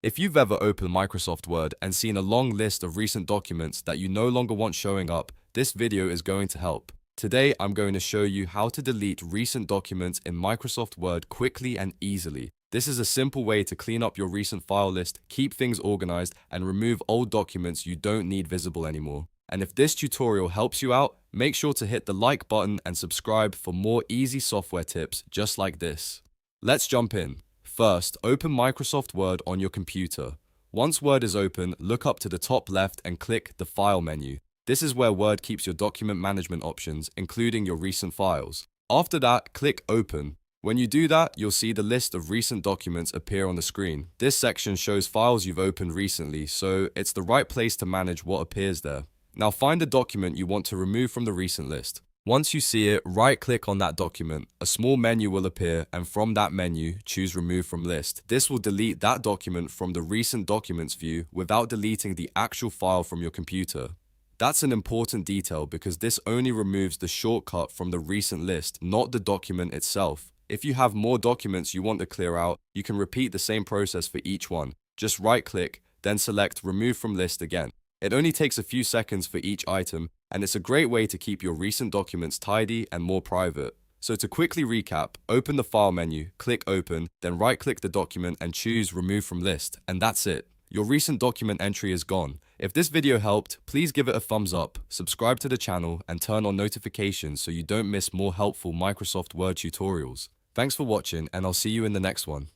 If you've ever opened Microsoft Word and seen a long list of recent documents that you no longer want showing up, this video is going to help. Today, I'm going to show you how to delete recent documents in Microsoft Word quickly and easily. This is a simple way to clean up your recent file list, keep things organized, and remove old documents you don't need visible anymore. And if this tutorial helps you out, make sure to hit the like button and subscribe for more easy software tips just like this. Let's jump in. First, open Microsoft Word on your computer. Once Word is open, look up to the top left and click the File menu. This is where Word keeps your document management options, including your recent files. After that, click Open. When you do that, you'll see the list of recent documents appear on the screen. This section shows files you've opened recently, so it's the right place to manage what appears there. Now find the document you want to remove from the recent list. Once you see it, right-click on that document. A small menu will appear, and from that menu, choose Remove from List. This will delete that document from the Recent Documents view without deleting the actual file from your computer. That's an important detail because this only removes the shortcut from the recent list, not the document itself. If you have more documents you want to clear out, you can repeat the same process for each one. Just right-click, then select Remove from List again. It only takes a few seconds for each item, and it's a great way to keep your recent documents tidy and more private. So to quickly recap, open the File menu, click Open, then right-click the document and choose Remove from List, and that's it. Your recent document entry is gone. If this video helped, please give it a thumbs up, subscribe to the channel, and turn on notifications so you don't miss more helpful Microsoft Word tutorials. Thanks for watching, and I'll see you in the next one.